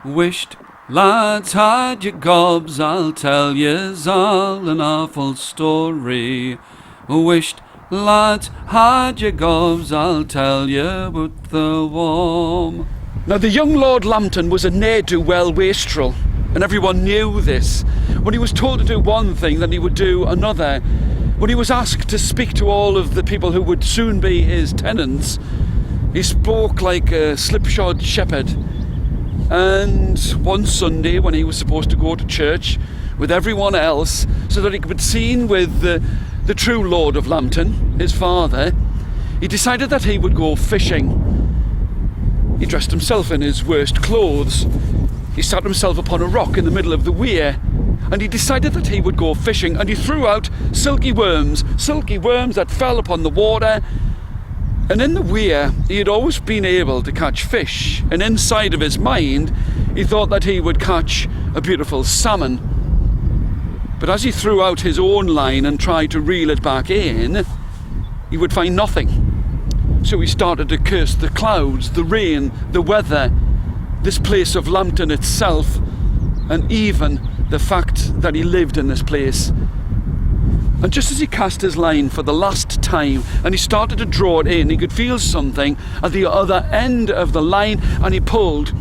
Wisht, lads, had your gobs, I'll tell yous all an awful story. Wisht, lads, had your gobs, I'll tell you about the worm. Now the young Lord Lambton was a ne'er-do-well wastrel, and everyone knew this. When he was told to do one thing, then he would do another. When he was asked to speak to all of the people who would soon be his tenants, he spoke like a slipshod shepherd. And one Sunday, when he was supposed to go to church with everyone else so that he could be seen with the true Lord of Lambton, his father, he decided that he would go fishing. He dressed himself in his worst clothes. He sat himself upon a rock in the middle of the weir, and he decided that he would go fishing, and he threw out silky worms that fell upon the water. And in the weir, he had always been able to catch fish, and inside of his mind, he thought that he would catch a beautiful salmon. But as he threw out his own line and tried to reel it back in, he would find nothing. So he started to curse the clouds, the rain, the weather, this place of Lambton itself, and even the fact that he lived in this place. And just as he cast his line for the last time and he started to draw it in, he could feel something at the other end of the line, and he pulled,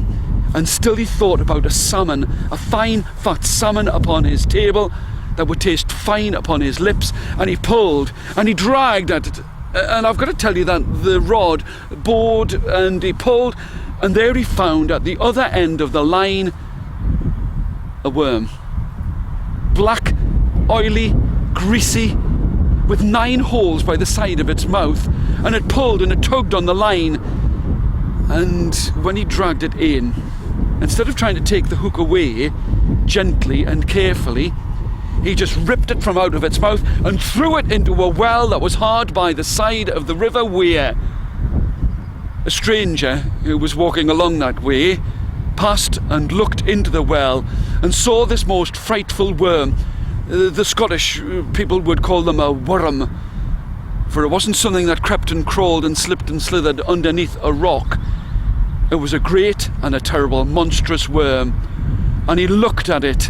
and still he thought about a salmon, a fine fat salmon upon his table that would taste fine upon his lips, and he pulled and he dragged at it, and I've got to tell you that the rod bowed, and he pulled, and there he found at the other end of the line a worm. Black, oily, greasy, with 9 holes by the side of its mouth, and it pulled and it tugged on the line. And when he dragged it in, instead of trying to take the hook away gently and carefully, he just ripped it from out of its mouth and threw it into a well that was hard by the side of the river weir. A stranger who was walking along that way passed and looked into the well and saw this most frightful worm. The Scottish people would call them a worm, for it wasn't something that crept and crawled and slipped and slithered underneath a rock. It was a great and a terrible, monstrous worm, and he looked at it,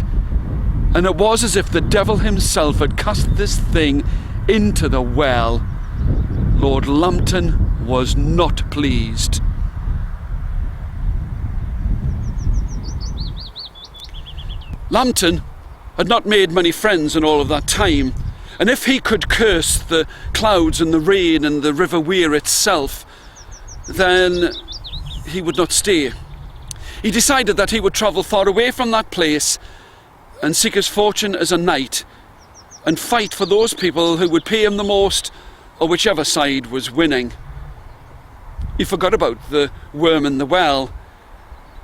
and it was as if the devil himself had cast this thing into the well. Lord Lambton was not pleased. Lambton had not made many friends in all of that time, and if he could curse the clouds and the rain and the river weir itself, then he would not stay. He decided that he would travel far away from that place and seek his fortune as a knight and fight for those people who would pay him the most, or whichever side was winning. He forgot about the worm in the well,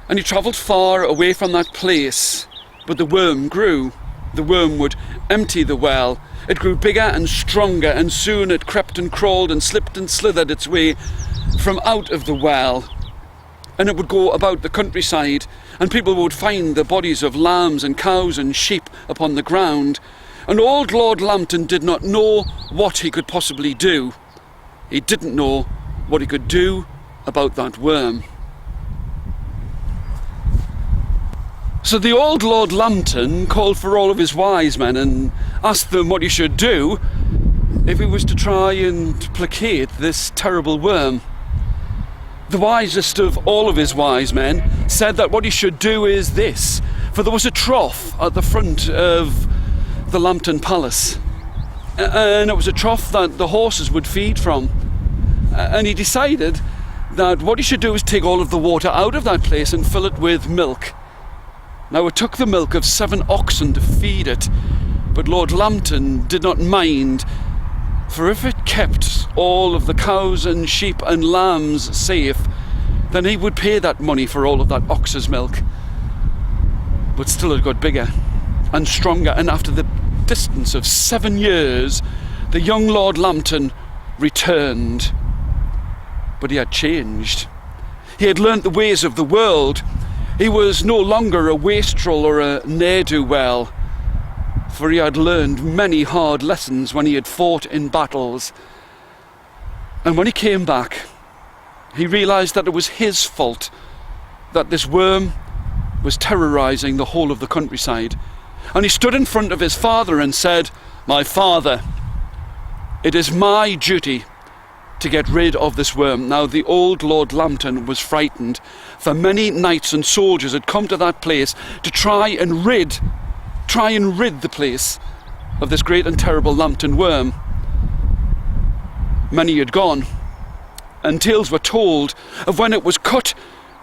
and he travelled far away from that place, but the worm grew. The worm would empty the well. It grew bigger and stronger, and soon it crept and crawled and slipped and slithered its way from out of the well. And it would go about the countryside, and people would find the bodies of lambs and cows and sheep upon the ground. And old Lord Lambton did not know what he could possibly do. He didn't know what he could do about that worm. So the old Lord Lambton called for all of his wise men and asked them what he should do if he was to try and placate this terrible worm. The wisest of all of his wise men said that what he should do is this, for there was a trough at the front of the Lambton Palace, and it was a trough that the horses would feed from, and he decided that what he should do is take all of the water out of that place and fill it with milk. Now it took the milk of 7 oxen to feed it, but Lord Lambton did not mind, for if it kept all of the cows and sheep and lambs safe, then he would pay that money for all of that ox's milk. But still it got bigger and stronger, and after the distance of 7 years, the young Lord Lambton returned. But he had changed. He had learnt the ways of the world. He was no longer a wastrel or a ne'er-do-well, for he had learned many hard lessons when he had fought in battles. And when he came back, he realised that it was his fault that this worm was terrorising the whole of the countryside. And he stood in front of his father and said, "My father, it is my duty to get rid of this worm." Now the old Lord Lambton was frightened, for many knights and soldiers had come to that place to try and rid the place of this great and terrible Lambton Worm. Many had gone, and tales were told of when it was cut,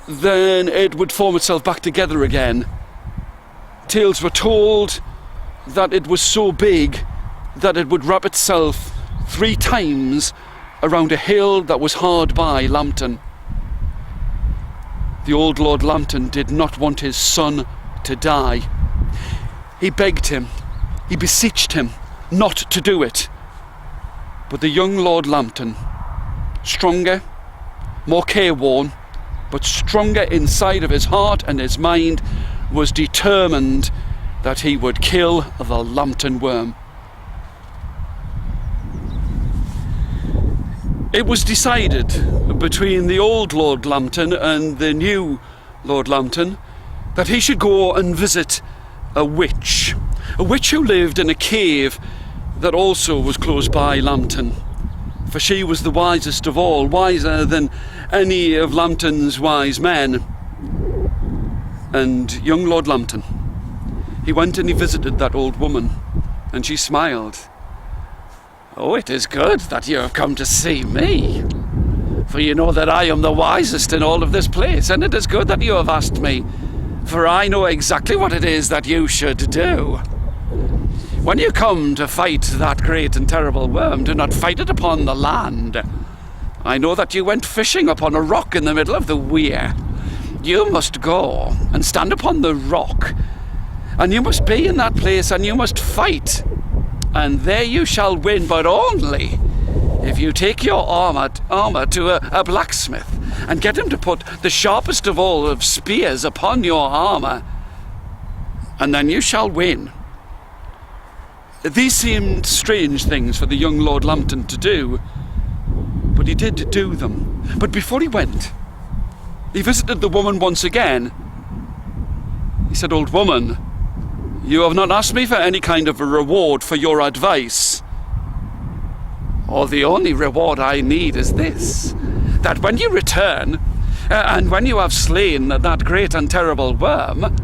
then it would form itself back together again. Tales were told that it was so big that it would wrap itself 3 times around a hill that was hard by Lambton. The old Lord Lambton did not want his son to die. He begged him, he beseeched him not to do it. But the young Lord Lambton, stronger, more careworn, but stronger inside of his heart and his mind, was determined that he would kill the Lambton Worm. It was decided between the old Lord Lambton and the new Lord Lambton that he should go and visit a witch who lived in a cave that also was close by Lambton, for she was the wisest of all, wiser than any of Lambton's wise men. And young Lord Lambton, he went and he visited that old woman, and she smiled. "Oh, it is good that you have come to see me, for you know that I am the wisest in all of this place, and it is good that you have asked me, for I know exactly what it is that you should do. When you come to fight that great and terrible worm, do not fight it upon the land. I know that you went fishing upon a rock in the middle of the weir. You must go and stand upon the rock, and you must be in that place, and you must fight. And there you shall win, but only if you take your armour to a blacksmith and get him to put the sharpest of all of spears upon your armour, and then you shall win." These seemed strange things for the young Lord Lambton to do, but he did do them. But before he went, he visited the woman once again. He said, "Old woman, you have not asked me for any kind of a reward for your advice. Or the only reward I need is this, that when you return, and when you have slain that great and terrible worm,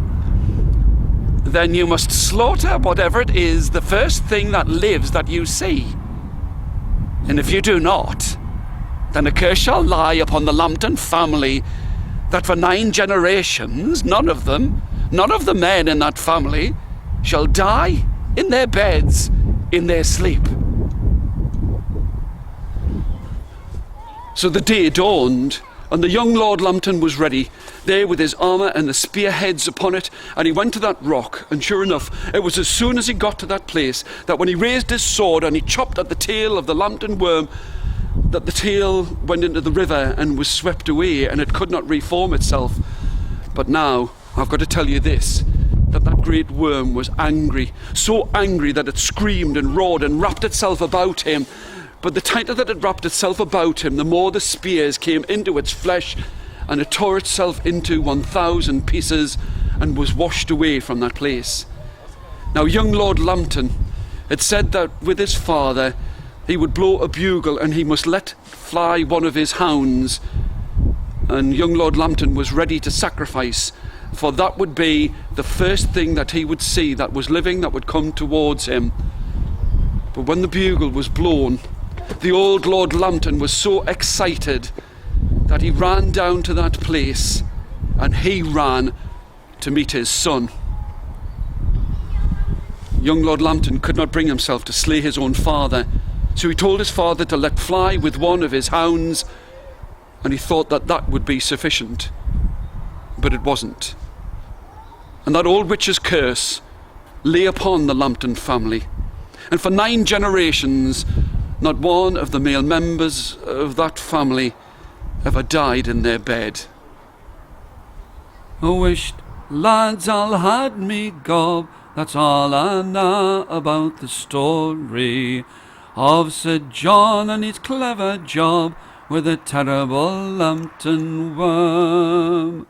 then you must slaughter whatever it is, the first thing that lives that you see. And if you do not, then a curse shall lie upon the Lambton family, that for 9 generations, none of the men in that family, shall die in their beds in their sleep." So the day dawned, and the young Lord Lambton was ready, there with his armour and the spearheads upon it, and he went to that rock, and sure enough, it was as soon as he got to that place, that when he raised his sword and he chopped at the tail of the Lambton Worm, that the tail went into the river and was swept away, and it could not reform itself. But now, I've got to tell you this, that great worm was angry, so angry that it screamed and roared and wrapped itself about him. But the tighter that it wrapped itself about him, the more the spears came into its flesh, and it tore itself into 1,000 pieces and was washed away from that place. Now young Lord Lambton had said that with his father he would blow a bugle and he must let fly one of his hounds, and young Lord Lambton was ready to sacrifice, for that would be the first thing that he would see that was living, that would come towards him. But when the bugle was blown, the old Lord Lambton was so excited that he ran down to that place, and he ran to meet his son. Young Lord Lambton could not bring himself to slay his own father, so he told his father to let fly with one of his hounds, and he thought that that would be sufficient. But it wasn't. And that old witch's curse lay upon the Lambton family, and for 9 generations not one of the male members of that family ever died in their bed. I wished lads all had me gob, that's all I know about the story of Sir John and his clever job with a terrible Lambton Worm.